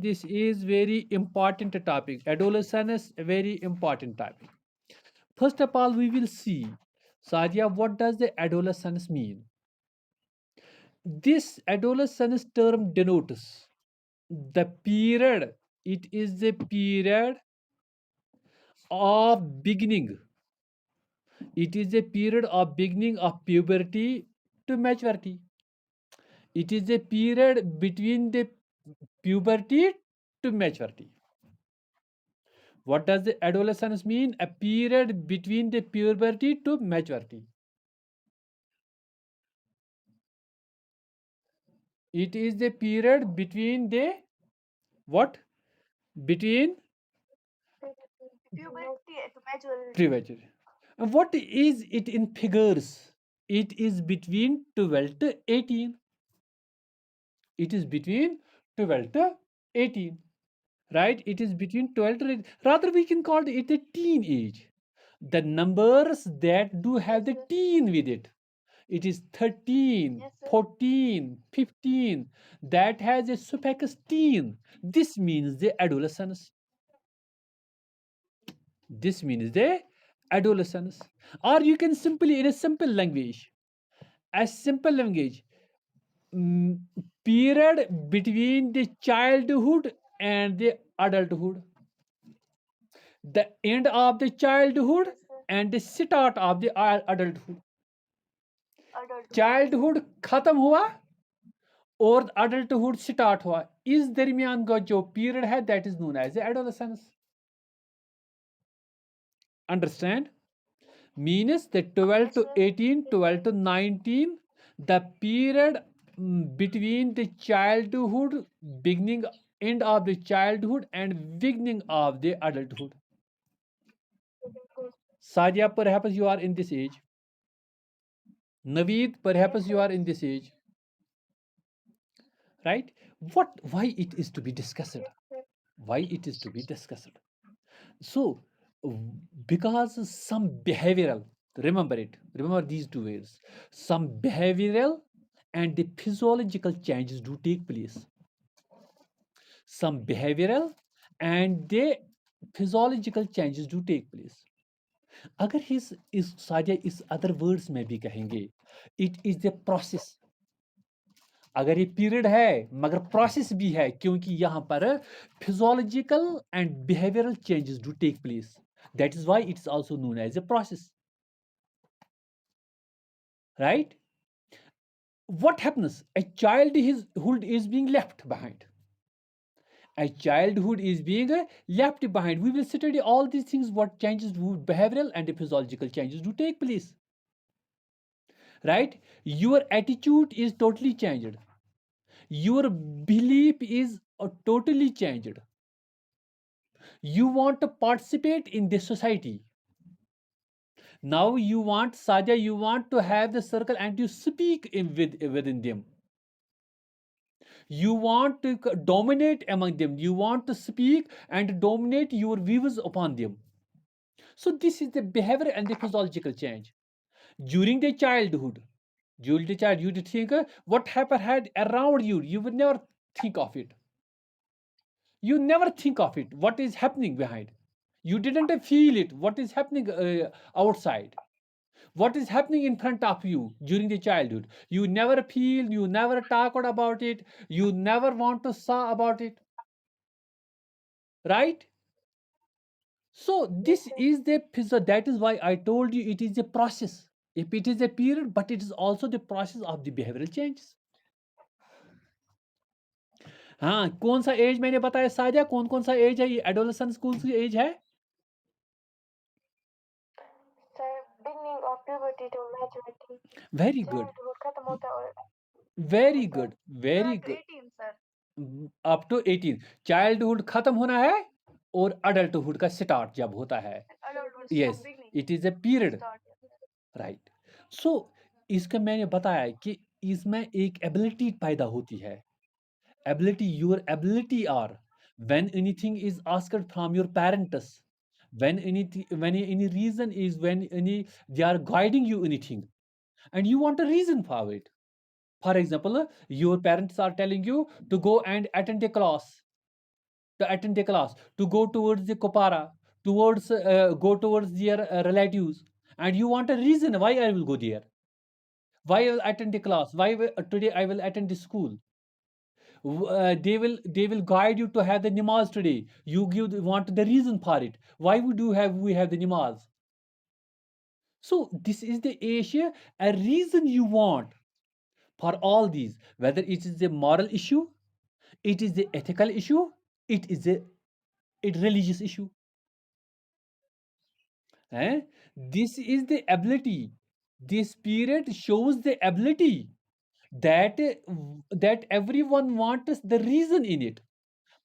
this is very important topic. Adolescence, a very important topic. First of all, we will see, Sadia, what does the adolescence mean? This adolescence term denotes the period. It is the period of beginning. It is a period of beginning of puberty to maturity. It is a period between the puberty to maturity. What does the adolescence mean? A period between the puberty to maturity. It is the period between the what? Between puberty. And what is it in figures? It is between 12 to 18. It is between 12 to 18. Right? It is between 12 to 18. Rather, we can call it a teen age. The numbers that do have the teen with it. It is 13, 14, 15. That has a suffix teen. This means the adolescence. This means the adolescence. Or you can simply, in a simple language, mm, period between the childhood and the adulthood. The end of the childhood and the start of the adulthood. Childhood खत्म हुआ और adulthood start हुआ, इस दरमियान का जो period है that is known as adolescence. Understand? Means the 12 to 18, 12 to 19, the period between the childhood, beginning, end of the childhood and beginning of the adulthood. Sadia, perhaps you are in this age. Naveed, perhaps you are in this age. Right? Why it is to be discussed? Why it is to be discussed? So, because some behavioral, remember these two words, some behavioral and the physiological changes do take place. Some behavioral and the physiological changes do take place. अगर इस सादिया इस other words में भी कहेंगे, it is the process. अगर ये period है मगर प्रोसेस भी है, क्योंकि यहां पर physiological and behavioural changes do take place. That is why it is also known as a process. Right? What happens? A childhood is being left behind. A childhood is being left behind. We will study all these things, what changes do behavioral and physiological changes do take place. Right? Your attitude is totally changed. Your belief is totally changed. You want to participate in this society. Now you want, Sadia, you want to have the circle and you speak within them. You want to dominate among them. You want to speak and dominate your views upon them. So this is the behavior and the physiological change. During the childhood, you think what happened around you. You would never think of it. You never think of it. What is happening behind? You didn't feel it. What is happening outside? What is happening in front of you during the childhood? You never feel, you never talk about it, you never want to saw about it. Right? So this is the that is why I told you it is a process. If it is a period, but it is also the process of the behavioral changes. हाँ, कौन सा as मैंने बताया सादिया, कौन कौन सा age है ये एडोलेसेंट स्कूल की एज है? Very good, very good, very good. Up to 18 childhood खत्म होना है और अडल्टहुड का स्टार्ट जब होता है. Yes, it is a period. Right. So इसका मैंने बताया कि इसमें एक एबिलिटी पैदा होती है. ability, your ability are when anything is asked from your parents, when any reason is, when any they are guiding you anything and you want a reason for it. For example, your parents are telling you to go and attend a class. to attend the class, to go towards the kopara, towards go towards their relatives, and you want a reason why I will go there, why I will attend the class, today I will attend the school. They will guide you to have the namaz today. Want the reason for it. Why would you have we have the namaz? So this is the Asia, a reason you want for all these, whether it is a moral issue, it is the ethical issue, it is a religious issue. Eh? This is the ability. This period shows the ability that that everyone wants the reason in it.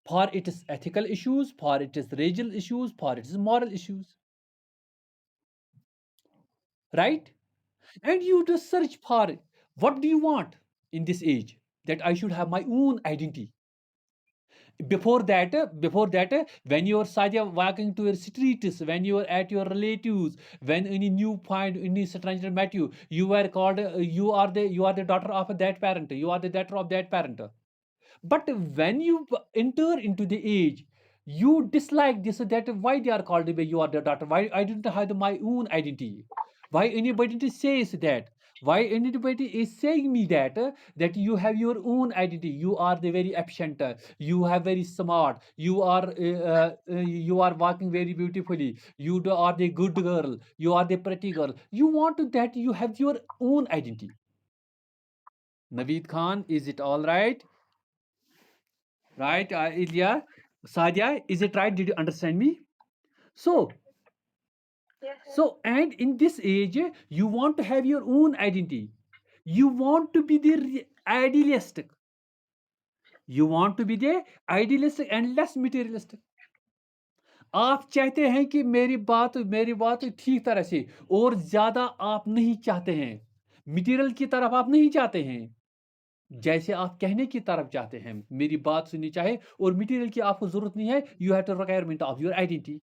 For it is ethical issues, for it is religious issues, for it is moral issues, right? And you just search for what do you want in this age, that I should have my own identity. Before that, when you're Sadia walking to your streets, when you're at your relatives, when any new find any stranger met you, you were called you are the daughter of that parent, you are the daughter of that parent. But when you enter into the age, you dislike this, that why they are called you are the daughter, why I didn't have my own identity, why anybody says that, why anybody is saying me that you have your own identity, you are the very efficient, you have very smart, you are walking very beautifully, are the good girl, you are the pretty girl, you want that you have your own identity. Naveed Khan, is it all right? Right, Ilya, Sadia, is it right? Did you understand me? So, and in this age, you want to have your own identity. You want to be the idealistic. You want to be the idealistic and less materialistic. आप चाहते हैं कि मेरी बात ठीक तरह से, और ज्यादा आप नहीं चाहते हैं, मटेरियल की तरफ आप नहीं चाहते हैं, जैसे आप कहने की तरफ चाहते हैं, मेरी बात सुननी चाहे और मटेरियल की आपको जरूरत नहीं है, you have to requirement of your identity.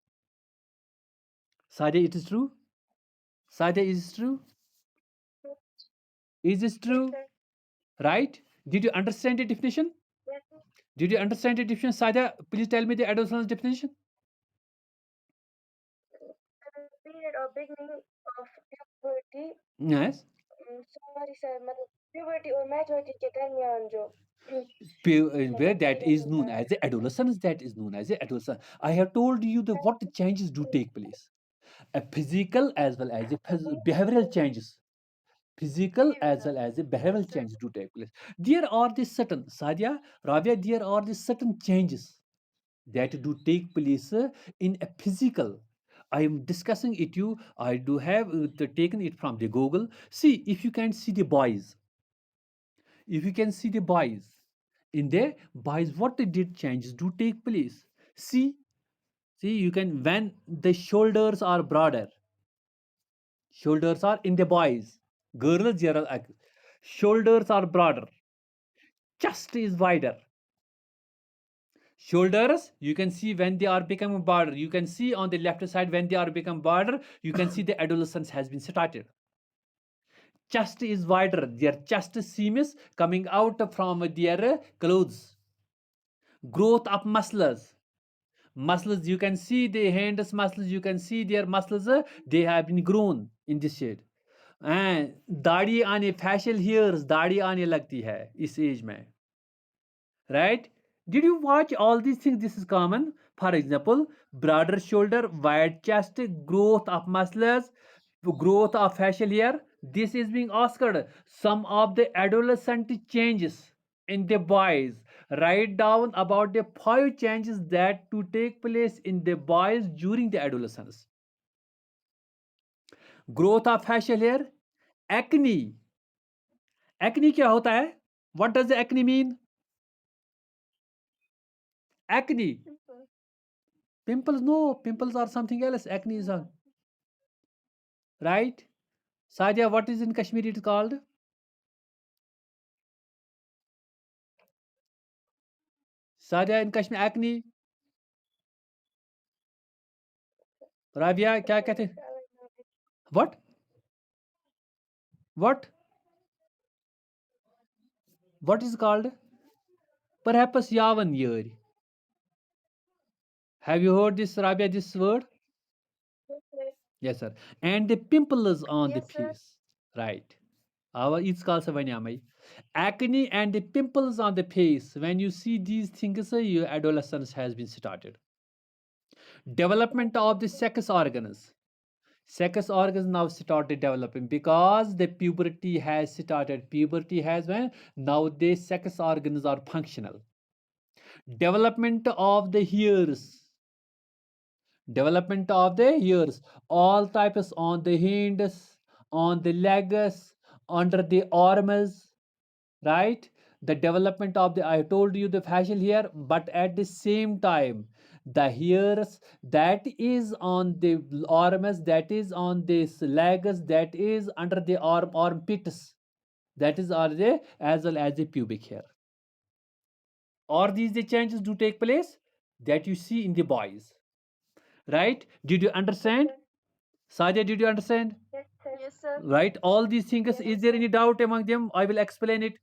Sadia, it is true. Sadia, is it true? Is this true? Right? Did you understand the definition? Did you understand the definition, Sadia? Please tell me the adolescence definition. Period or beginning of puberty. Yes. Sorry sir, मतलब puberty और maturity के दरमियान जो where that is known as the adolescence, that is known as the adolescence. I have told you the what changes do take place, a physical as well as a behavioral changes, physical as well as the behavioral changes do take place. There are the certain, Sadia, Rabia, there are the certain changes that do take place in a physical. I am discussing it you, I do have taken it from the Google. See, if you can see the boys, if you can see the boys, in the boys what they did changes do take place. See, you can, when the shoulders are broader, shoulders are in the boys, girls there are shoulders are broader, chest is wider. Shoulders, you can see when they are becoming broader. You can see on the left side when they are become broader, you can see the adolescence has been started. Chest is wider, their chest seams coming out from their clothes. Growth of muscles. Muscles, you can see the hands muscles, you can see their muscles, they have been grown in this shade. And दाढ़ी आने, facial hairs दाढ़ी आने लगती है इस as में, right? Did you watch all these things? This is common. For example, broader shoulder, wide chest, growth of muscles, growth of facial hair. This is being asked. Some of the adolescent changes in the boys. Write down about the 5 changes that to take place in the boys during the adolescence. Growth of facial hair, acne. Acne क्या होता है? What does the acne mean? Acne. Pimples, no, pimples are something else. Acne is a, right? Sadia, what is in Kashmiri it called? Sadia, in Kashmir, acne. Rabia, क्या कहते हैं? What? What? What is called? Perhaps yavan year. Have you heard this, Rabia, this word? Yes, sir. And the pimples on the Yes, sir. face. Right. Our it's called Savanyamai. Acne and the pimples on the face. When you see these things, your adolescence has been started. Development of the sex organs. Sex organs now started developing because the puberty has started. Puberty has when now the sex organs are functional. Development of the hairs. Development of the ears, all types on the hands, on the legs, under the arms, right? The development of the, I told you the facial hair, but at the same time the hairs that is on the arms, that is on the legs, that is under the armpits, that is are the as well as the pubic hair. Or these the changes do take place that you see in the boys, right? Did you understand? Sadia, did you understand? Yes, sir. Yes, sir. Right? All these things, Yes, is there any doubt among them? I will explain it.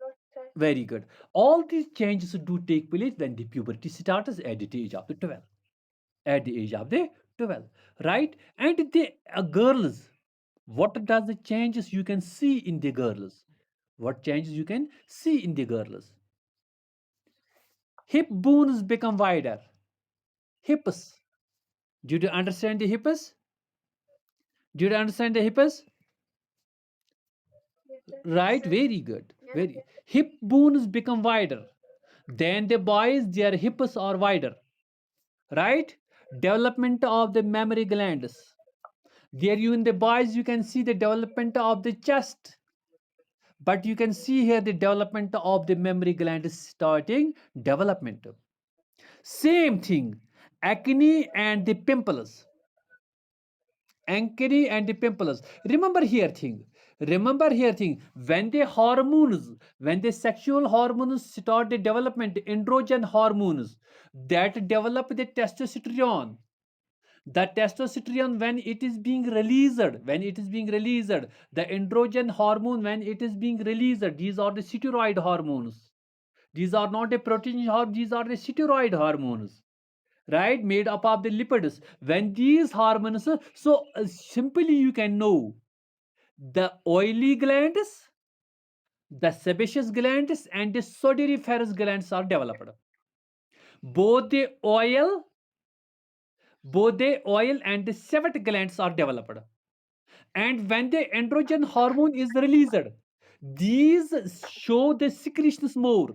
no, sir. Very good. All these changes do take place when the puberty starts at the age of the 12. At the age of the 12. Right? And the girls, what does the changes you can see in the girls? What changes you can see in the girls? Hip bones become wider. Hips. Do you understand the hips? Do you understand the hips? Yes, sir. Right, Yes, sir. very good. Yes, Very sir. hip bones become wider. Then the boys, their hips are wider. Right? Development of the mammary glands. There you in the boys, you can see the development of the chest. But you can see here the development of the mammary gland is starting development. Same thing. Acne and the pimples. Acne and the pimples. Remember here thing. When the hormones, when the sexual hormones start the development, androgen hormones that develop the testosterone. The testosterone when it is being released, the androgen hormone when it is being released, these are the steroid hormones. These are not a protein hormone, these are the steroid hormones, right, made up of the lipids. When these hormones, so simply you can know the oily glands, the sebaceous glands and the sudoriferous glands are developed. Both the oil, and the sebet glands are developed. And when the androgen hormone is released, these show the secretions more.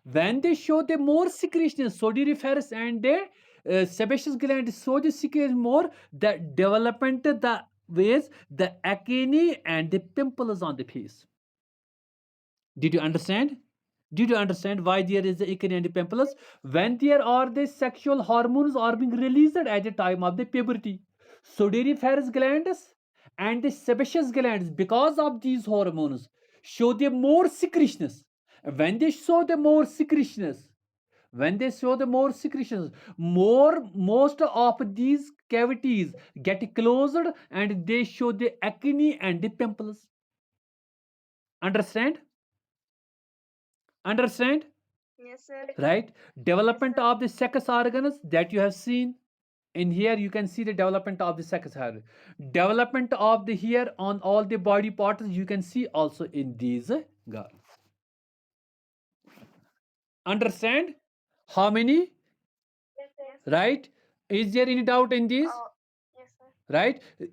When they show the more secretions, sodoriferous and the sebaceous gland show the secretion more, the development, the ways, the acne and the pimples on the face. Did you understand? Did you understand why there is the acne and the pimples? When there are the sexual hormones are being released at the time of the puberty, sudoriferous glands and the sebaceous glands, because of these hormones, show the more secretions. When they show the more secretions, most of these cavities get closed and they show the acne and the pimples. Understand? Understand? Yes, sir. Right? Yes, Development sir. of the sex organs that you have seen. In here you can see the development of the sex organ. Development of the hair on all the body parts you can see also in these girls. Understand? How many? Yes, sir. Right? Is there any doubt in this? Oh, yes, sir. Right? No,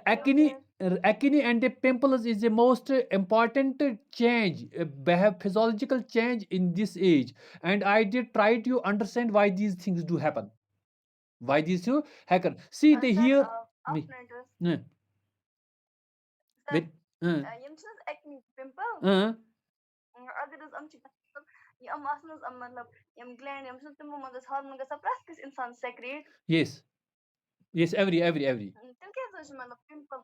Acne, sir. acne and the pimples is the most important change, physiological change in this age. And I did try to understand why these things do happen. Why these two happen? See the Sir, here me. after this, uh, sir, with uh, يمشي acne pimple. uh, أقدر أمشي يا أما أصلا أما मतलब يم gland يم شو تمو مدرس هرمون का suppress किस इंसान secrete yes, yes, every تل كذا إيش मतलब pimple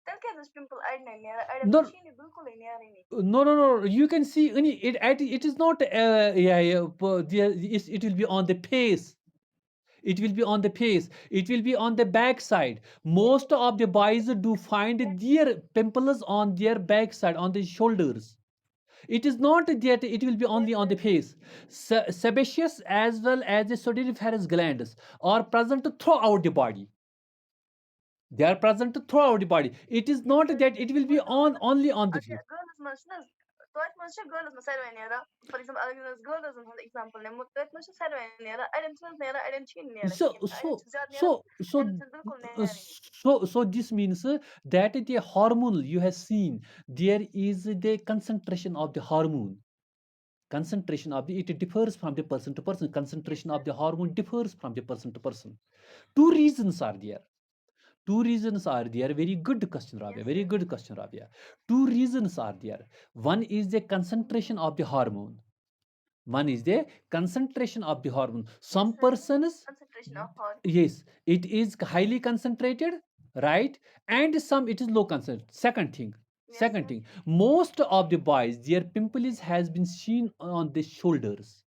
تل كذا إيش pimple أدنى نيرة أدنى no, مشيني بالكل نيرة no, you can see it is not it will be on the face. It will be on the face, it will be on the back side. Most of the boys do find their pimples on their back side, on the shoulders. It is not that it will be only on the face. Sebaceous as well as the sudoriferous glands are present throughout the body. They are present throughout the body. It is not that it will be on only on the face. Girls must know. Toit must girls must say nera. For example, against girls and example, nemo toit must say nera. I didn't know nera. I didn't chin nera. So I so didn't zat nera. so so And bilkul uh, nera. so this means that the hormone you have seen, there is the concentration of the hormone. Concentration of the, it differs from the person to person. Concentration of the hormone differs from the person to person. Two reasons are there. Two reasons are there. Very good question, Rabia. Very good question, Rabia. Two reasons are there. One is the concentration of the hormone. One is the concentration of the hormone. Some persons, Concentration of hormone. yes, it is highly concentrated, right? And some it is low concentrated. Second thing, second thing, most of the boys, their pimples has been seen on the shoulders,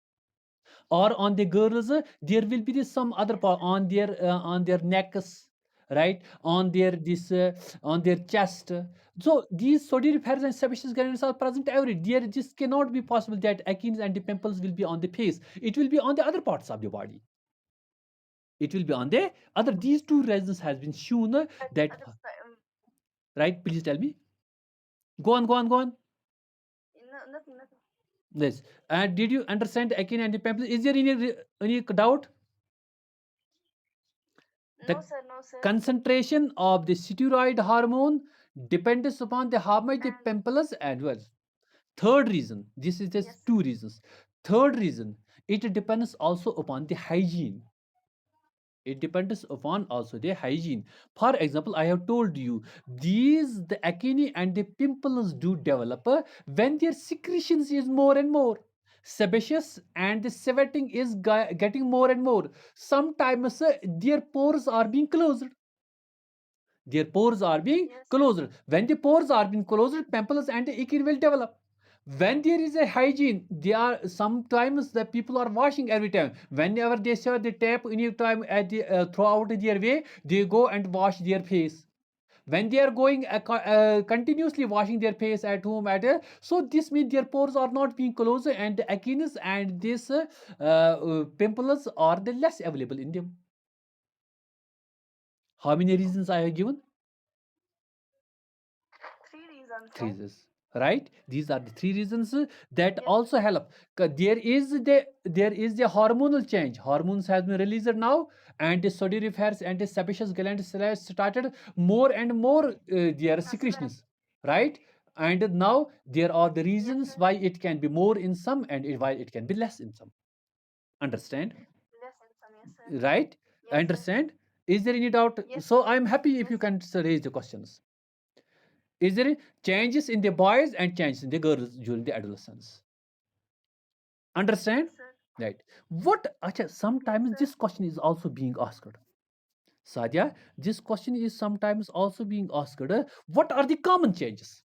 or on the girls, there will be some other part on their necks, right? On their this on their chest. So these soderiferous and sebaceous glands are present everywhere. There just cannot be possible that acnes and the pimples will be on the face. It will be on the other parts of the body. It will be on the other. These two reasons has been shown that, right? Please tell me. Go on, go on, go on. Nothing, nothing. Yes. And did you understand acne and the pimples? Is there any doubt? No, sir, no, sir. Concentration of the steroid hormone depends upon the how much the pimples and well. Third reason, this is just two reasons. Third reason, it depends also upon the hygiene. It depends upon also the hygiene. For example, I have told you these the acne and the pimples do develop when their secretions is more and more. Sebaceous and the sweating is getting more and more. Sometimes their pores are being closed. Their pores are being closed. When the pores are being closed, pimples and acne will develop. When there is a hygiene, they are sometimes the people are washing every time. Whenever they see the tap any time at the throughout their way, they go and wash their face. When they are going continuously washing their face at home so this means their pores are not being closed, and the acne and this pimples are the less available in them. How many reasons I have given? Three reasons. Three reasons, right? These are the three reasons that also help. There is the hormonal change. Hormones has been released now, and the soderiferous and the sebaceous glands started more and more their secretions, right? And now there are the reasons why it can be more in some and why it can be less in some. Understand? Less in some, yes, sir. Right? Understand? Is there any doubt? So I'm happy if you can raise the questions. Is there changes in the boys and changes in the girls during the adolescence? Understand? Right. What? Acha, sometimes this question is also being asked. Sadia, this question is sometimes also being asked. What are the common changes?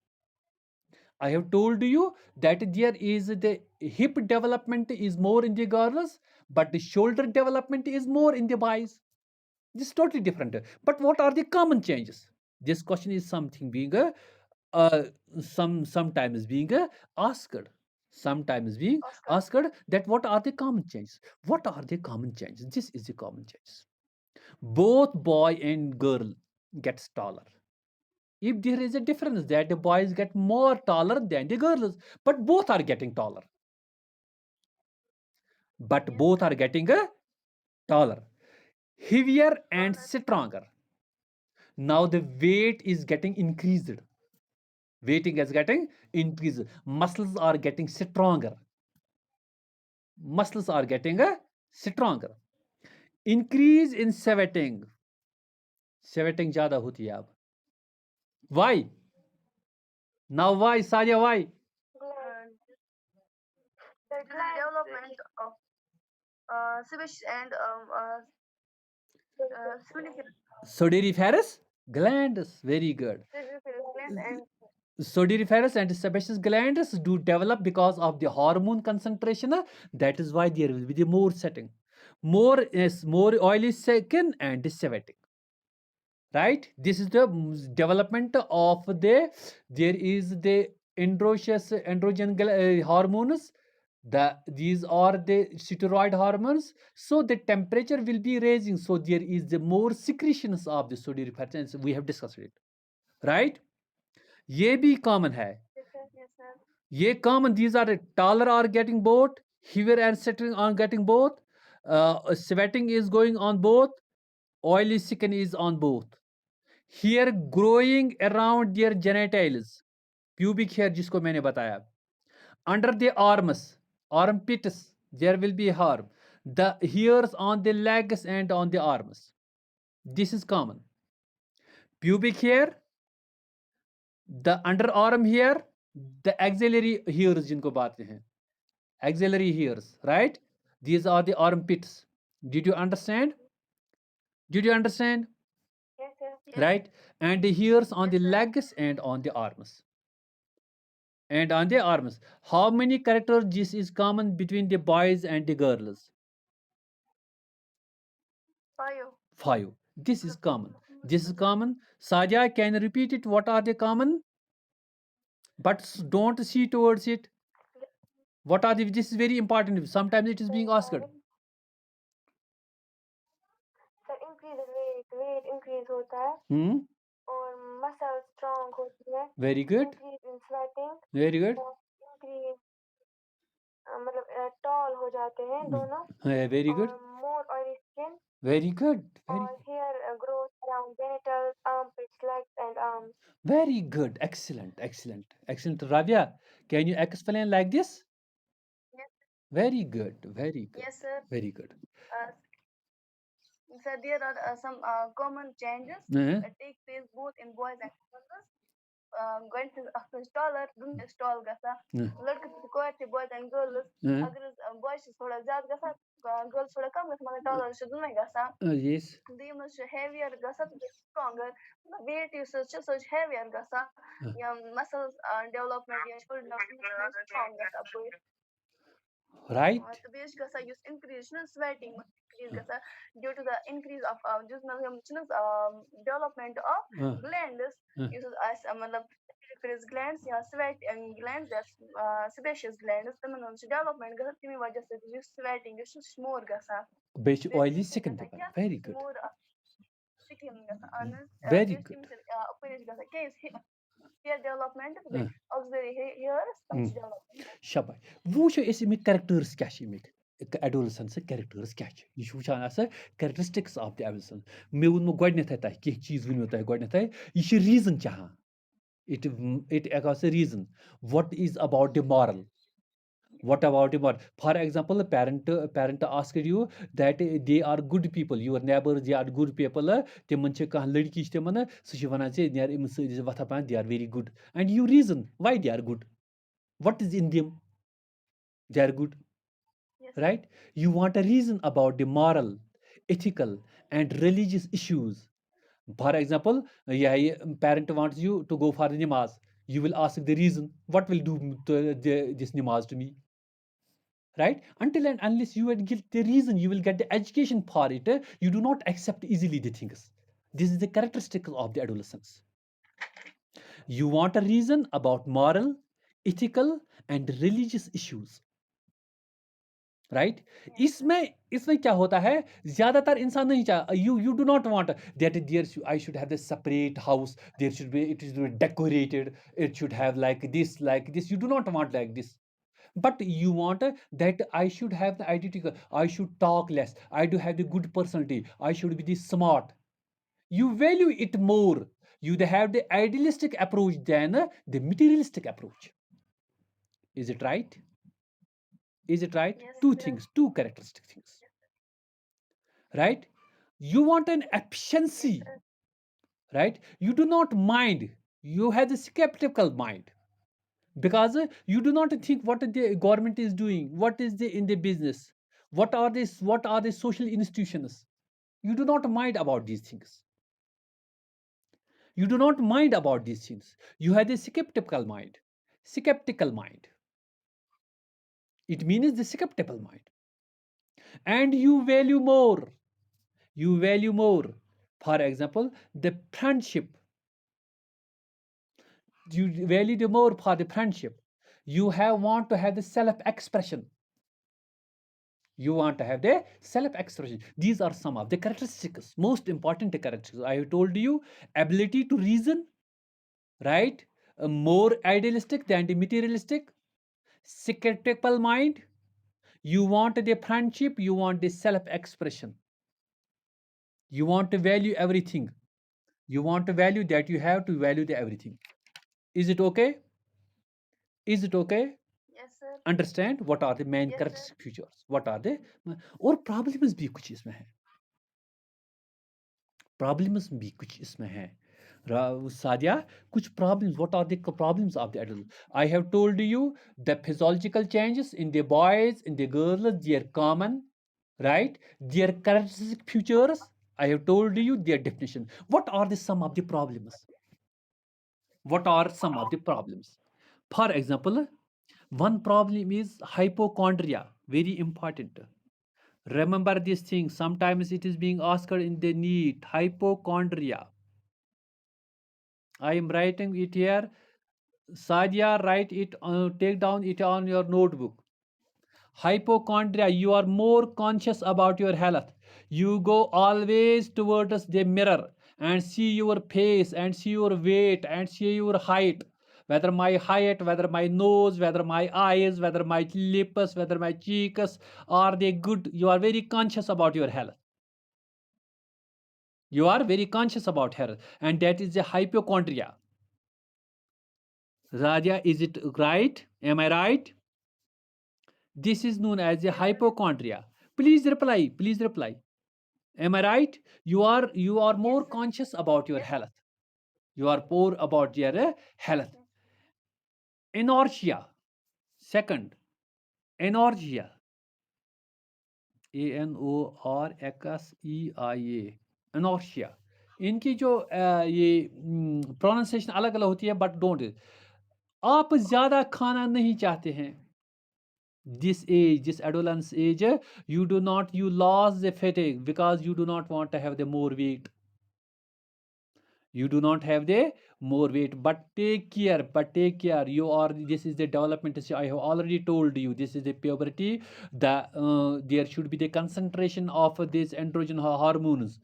I have told you that there is the hip development is more in the girls, but the shoulder development is more in the boys. This is totally different. But what are the common changes? This question is something being uh, sometimes being asked. Sometimes being asked that what are the common changes? What are the common changes? This is the common changes. Both boy and girl gets taller. If there is a difference that the boys get more taller than the girls, but both are getting taller. But both are getting taller, heavier and stronger. Now the weight is getting increased. Weighting is getting increased. Muscles are getting stronger. Muscles are getting stronger. Increase in sweating. Sweating ज़्यादा होती है अब. Why? Now why, Sadia? Why? The development of sebaceous and Soderiferous glands. Very good. Soderiferous and sebaceous glands do develop because of the hormone concentration. That is why there will be the more setting, more oily skin and sweating. Right? This is the development of there is the androgen hormones. These are the steroid hormones. So the temperature will be raising. So there is the more secretions of the sodium reference. We have discussed it, right? ये भी common है. Yes, sir. Yes, sir. ये common. These are taller are getting both. Heavier and sweating are getting both. Sweating is going on both. Oily skin is on both. Hair growing around their genitals. Pubic hair जिसको मैंने बताया. Under the arms, armpits, there will be hair. The hairs on the legs and on the arms. This is common. Pubic hair, the underarm hair, the axillary hairs जिनको बातें हैं. Axillary hairs, right? These are the armpits. Did you understand? Did you understand? Yes, sir. Yes. Right? And the hairs on Yes, the sir. legs and on the arms. And on the arms. How many characters this is common between the boys and the girls? 5. 5. This is common. This is common. Saja, can you repeat it? What are the common? But don't see towards it. What are the? This is very important. Sometimes it is being asked. Sir, increase weight increase होता है Hmm. और muscle strong होती है. Very good. Increase in sweating. Very good. और increase मतलब tall हो जाते हैं दोनों. Very good. और more oily skin. Very good. Very, और hair growth around genitals, armpits, legs, and arms. very good. Excellent. Excellent. Excellent. Rabia, can you explain like this? Yes. Very good. Very good. Yes, sir. Very good. Sir, there are some common changes that take place both in boys and girls. گۄڈنٮ۪تھ اکھ ٲسۍ taller دۄن ٲسۍ ٹال گژھان لڑکہٕ تہِ کورِ تہِ بویز اینڈ گٔرلٕز اگر حظ بویز چھِ تھوڑا زیادٕ گژھان گٔرلٕز تھوڑا کم گژھان مگر ٹالر چھِ دۄنوے گژھان دوٚیِم حظ چھُ ہیویر گژھان تہٕ بیٚیہِ سٹرانگر ویٹ یُس حظ چھُ سُہ چھُ ہیویر گژھان یا مسلز ڈیولپمنٹ یا فُل ڈیولپمنٹ سٹرانگ گژھان پٲٹھۍ Right. تہٕ بیٚیہِ چھُ گژھان یُس اِنکریٖز چھُنہ سویٹِنگ increase گژھان due to the increase of یُس مطلب یِم چھِنہ حظ ڈیولپمنٹ آف گلینڈٕز یُس حظ آسہِ مطلب گلینڈٕز یا سویٹ گلینڈٕز یا سپیشیس گلینڈٕز تِمن ہٕنٛز چھِ ڈیولپمنٹ گژھان تَمہِ وجہ سۭتۍ یُس سویٹِنگ چھُ سُہ چھُ مور گژھان بیٚیہِ چھُ oily skin تہِ بَنان. Very good. مور سِکِن گژھان اہن حظ Very بیٚیہِ چھِ good. تَمہِ سۭتۍ اَپٲرۍ چھِ گژھان کیٛازِ ہِیر ڈیولپمنٹ تہٕ بیٚیہِ آکسِلری ہِیٲرٕس تِم چھِ ڈیولپمنٹ شاباش. وۄنۍ وٕچھو أسۍ اَمِکۍ کیریکٹٲرٕس کیٛاہ چھِ اَمِکۍ ایڈولسنسٕکۍ کیریکٹٲرٕس کیٛاہ چھِ یہِ چھُ وٕچھان آسان کیریکٹرسٹِکس آف دِ ایڈولسنس مےٚ ووٚنمو گۄڈنٮ۪تھٕے تۄہہِ کینٛہہ چیٖز ؤنۍمو تۄہہِ گۄڈنٮ۪تھٕے یہِ چھِ ریٖزن چاہان اِٹ ایکاس a reason what is about the moral what about your for example parent asked you that they are good people your neighbors they are good people تِمن چھِ کانٛہہ لڑکی چھِ تِمن سُہ چھِ وَنان ژےٚ نیر أمِس سۭتۍ ٲسۍ وۄتھان پہن they are very good and you reason why they are good what is in them they are good right you want a reason about the moral ethical and religious issues for example parent wants you to go for the namaz you will ask the reason what will do this namaz to me right until and unless you will get the reason you will get the education for it you do not accept easily the things this is the characteristic of the adolescence you want a reason about moral ethical and religious issues right इसमें क्या होता है ज्यादातर इंसान नहीं चाह you do not want that there I should have the separate house there should be it is decorated it should have like this you do not want like this but you want that I should have the identity I should talk less I do have the good personality I should be this smart you value it more you have the idealistic approach than the materialistic approach is it right is it right Yes, two sir. things two characteristic things right you want an efficiency right you do not mind you have the skeptical mind because you do not think what the government is doing what is the in the business what are the social institutions you do not mind about these things you do not mind about these things you have the skeptical mind it means the skeptical mind and you value more for example the friendship you value the more for the friendship. You want to have the self-expression. You want to have the self-expression. These are some of the characteristics, most important characteristics. I have told you, ability to reason, right? More idealistic than the materialistic, skeptical mind. You want the friendship, you want the self-expression. You want to value everything. You want to value that you have to value the everything. Is it okay? Is it okay? Yes, sir. Understand what are the main Yes, characteristic sir. features? What are the और problems भी कुछ इसमें है. Problems भी कुछ इसमें है. Sadia, कुछ problems. What are the problems of the adult? I have told you the physiological changes in the boys, in the girls, they are common, right? Their characteristic features. I have told you their definition. What are the some of the problems? What are some of the problems? For example, one problem is hypochondria, very important. Remember this thing, sometimes it is being asked in the NEET, hypochondria. I am writing it here. Sadia, write it, take down it on your notebook. Hypochondria, you are more conscious about your health. You go always towards the mirror and see your face and see your weight and see your height. Whether my height, whether my nose, whether my eyes, whether my lips, whether my cheeks, are they good? You are very conscious about your health. You are very conscious about health, and that is a hypochondria. Raja, is it right? Am I right? This is known as a hypochondria. Please reply. Please reply. Am I right? You are more sir. conscious about your Yes. health. You are poor about your health. Anorexia. Second, anorexia. ANORXEIA. Anorexia. इनकी जो ये pronunciation अलग अलग होती है, but don't. आप ज्यादा खाना नहीं चाहते हैं. This age, this adolescence age, you lost the fatigue because you do not want to have the more weight. You do not have the more weight, but take care. This is the development. I have already told you, this is the puberty. There should be the concentration of this androgen hormones,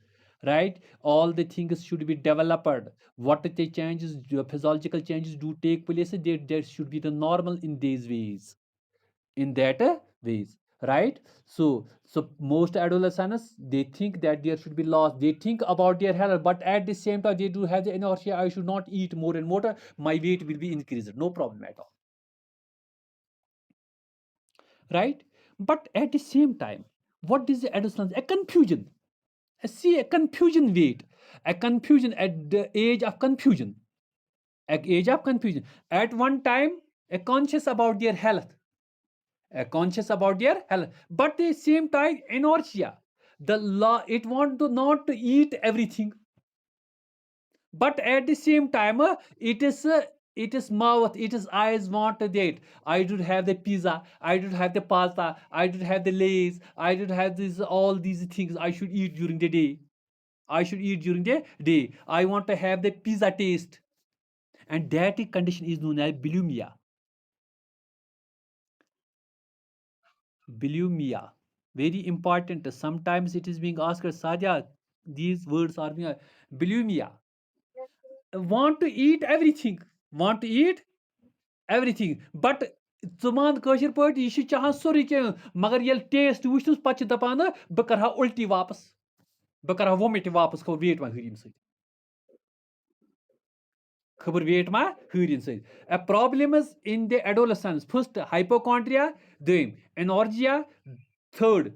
right? All the things should be developed. What the changes, the physiological changes do take place, there should be the normal in these ways, in that ways, right? So most adolescents, they think that there should be loss, they think about their health, but at the same time they do have the inertia. I should not eat more and more, my weight will be increased, no problem at all, right? But at the same time, what is the adolescence? A confusion. See, a confusion weight, a confusion at the age of confusion, at age of confusion. At one time, a conscious about their health, conscious about their health, but at the same time inertia. The law, it want to not to eat everything, but at the same time it is mouth, it is eyes want to that. I should have the pizza, I should have the pasta, I should have the lays, I should have this, all these things I should eat during the day. I should eat during the day. I want to have the pizza taste, and that condition is known as bulimia. Bulimia, very important. Sometimes it is being asked, Sadia, these words are being bulimia. Yes, sir. Want to eat everything, want to eat everything, but ژٕ مان کٲشِر پٲٹھۍ یہِ چھُ چاہان سورُے کینٛہہ, مگر ییٚلہِ test وٕچھنَس پَتہٕ چھِ دَپان بہٕ کَرٕ ہا اُلٹی واپس, بہٕ کَرٕ ہا وومِٹ واپس, خبر ویٹ ما ہٕرِ اَمہِ سۭتۍ, خبر ویٹ ما ہٕرِ اَمہِ سۭتۍ. A problems in the adolescence. First, hypochondria. Then, anorexia. Third,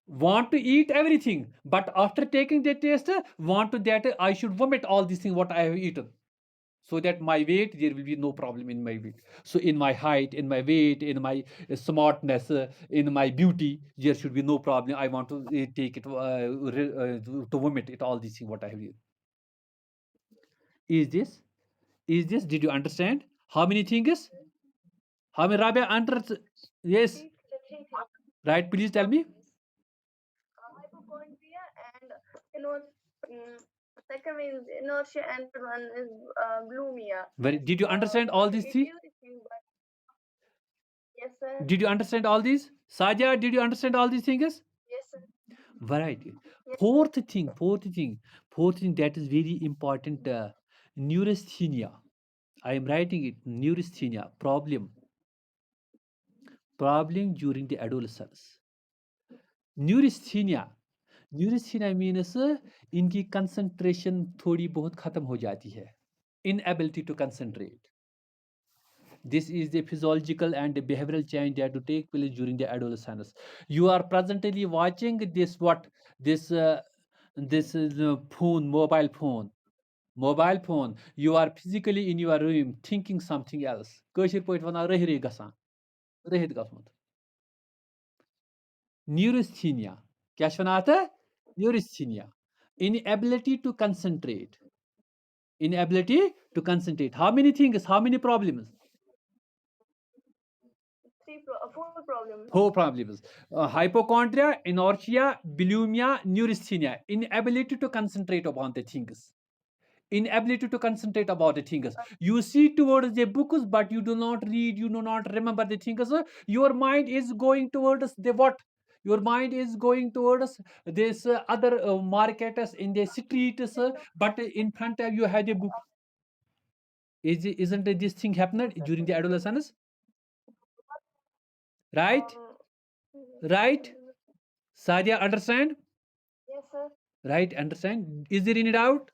want to eat everything, but after taking the taste, want to that I should vomit all these things what I have eaten, so that my weight, there will be no problem in my weight. So in my height, in my weight, in my smartness, in my beauty, there should be no problem. I want to take it to vomit it all these things what I have eaten. Is this did you understand how many things? How many, Rabia, under? Yes, right, please tell me. Hypochondria and you know Second means inertia, and third one is bloomia. Did you understand all these three? Yes, sir. Did you understand all these? Sadia, did you understand all these things? Yes, sir. Variety. Yes, Fourth thing that is very important, neurasthenia. I am writing it, neurasthenia, problem during the adolescence. Neurasthenia means इनकी concentration थोड़ी बहुत खत्म हो जाती है, inability to concentrate. This is the physiological and behavioral change that to take place during the adolescence. You are presently watching this phone, mobile phone. You are physically in your room thinking something else. Kashir point vana rehri gasan. Rehit gasmut. Neurasthenia. Kya shvanata? Neurasthenia. Inability to concentrate. How many things? How many problems? Four problems. Hypochondria, inertia, bulimia, neurasthenia. Inability to concentrate upon the things. Inability to concentrate about the things. You see towards the books, but you do not read, you do not remember the things. Your mind is going towards the what? Your mind is going towards this other marketers in the streets, but in front of you have a book. Isn't this thing happening during the adolescence? Right? Right? Sadia, understand? Yes, sir. Right, understand? Is there any doubt?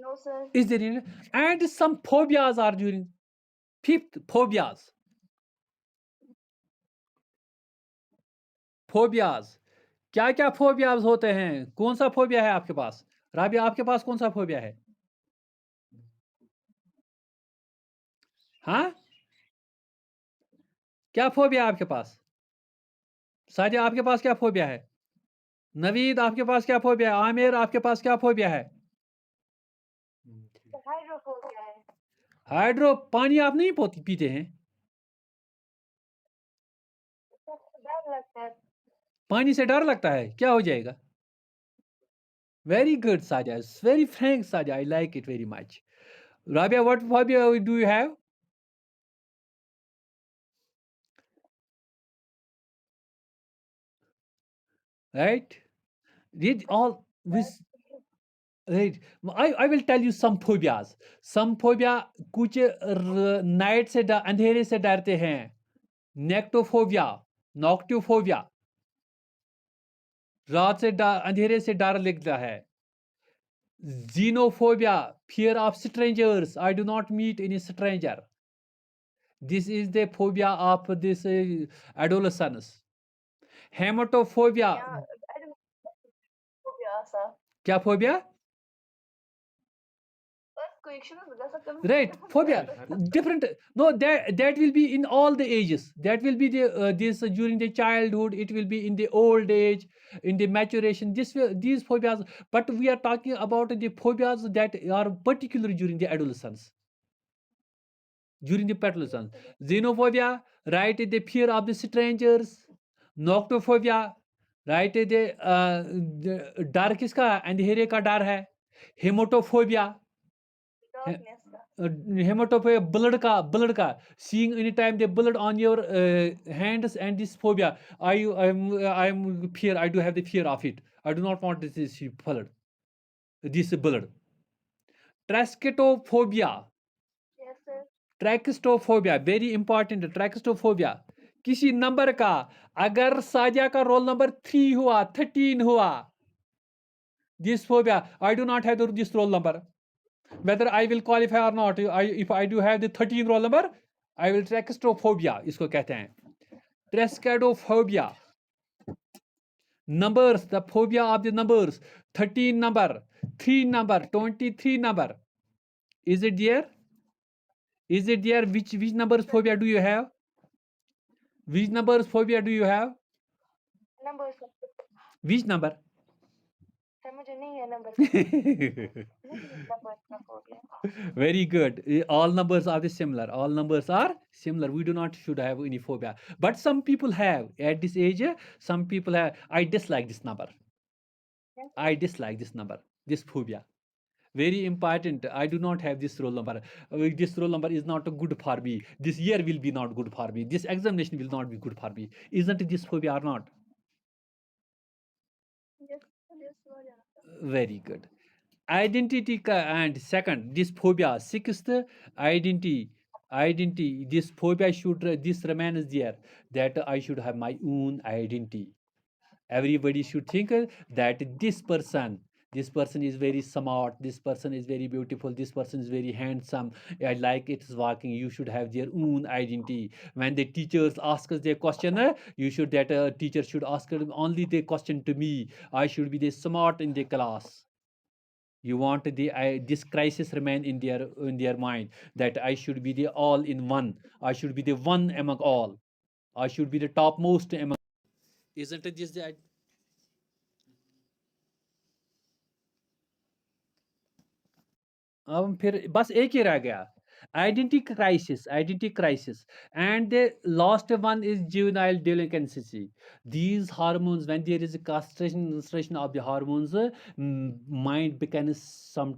No, sir. Is there any? And some phobias are during. Fifth, phobias. Phobias. क्या क्या phobias होते हैं? कौन सा phobia है आपके पास? राबिया, आपके पास कौन सा फोबिया है? हाँ, क्या फोबिया है आपके पास? साजिया, आपके पास क्या फोबिया है? नवीद, आपके पास क्या फोबिया है? आमिर, आपके पास क्या फोबिया है? हाइड्रोफोबिया है। हाइड्रो, पानी आप नहीं पीते हैं? डर लगता है। पानी से डर लगता है, क्या हो जाएगा? Very good, Saja. It's very frank, Saja. I like it very much. Rabia, what phobia do you have? Right? Read all this. Right. I will tell you some phobias. Some phobia कुछ night से अंधेरे से डरते हैं. नेक्टोफोबिया, नॉक्टोफोबिया, रात से अंधेरे से डर लगता है. Xenophobia, fear of strangers. I do not meet any stranger. This is the phobia of this adolescence. Hematophobia. Yeah, I don't know phobia, sir. क्या phobia? Right, phobia. Different. No, that will be in all the ages. That will be the this during the childhood. It will be in the old age, in the maturation. These phobias. But we are talking about the phobias that are particular during the adolescence. During the adolescence, xenophobia, right? The fear of the strangers. Noctophobia, right? The डर किसका? अंधेरे का डर है. Hematophobia. Hematophobia, blood ka, seeing anytime the blood on your hands, and this phobia. I'm fear. I do have the fear of it. I do not want this blood. This blood. Triskaidekaphobia. Yes, sir. Triskaidekaphobia, very important. Triskaidekaphobia. किसी number का अगर साजिया का roll number 3 हुआ, 13 हुआ, this phobia, I do not have this roll number. Whether I will qualify or not, if I do have the 13 roll number, I will triskaidekaphobia इसको कहते हैं. Triskaidekaphobia. Numbers, the phobia of the numbers. 13 number, 3 number, 23 number. Is it there? Is it there? Which numbers phobia do you have? Which numbers phobia do you have? Numbers. Which number? मुझे नहीं है number. Very good. All numbers are similar. All numbers are similar. We do not should have any phobia. But some people have at this age. Some people have. I dislike this number. Yes. I dislike this number, this phobia. Very important. I do not have this roll number. This roll number is not good for me. This year will be not good for me. This examination will not be good for me. Isn't this phobia or not? Yes. Yes. Roger. Very good. Identity and second, this phobia. Sixth, identity. Identity. This phobia should this remains there, that I should have my own identity. Everybody should think that this person is very smart, this person is very beautiful, this person is very handsome, I like it is walking. You should have their own identity. When the teachers ask us their question, you should that teacher should ask only the question to me. I should be the smart in the class. You want this crisis remain in their mind, that I should be the all in one. I should be the one among all. I should be the topmost among. Isn't it this the अब फिर बस एक ही रह गया, identity crisis, and the last one is juvenile delinquency. These hormones, when there is a castration of the hormones, mind becomes some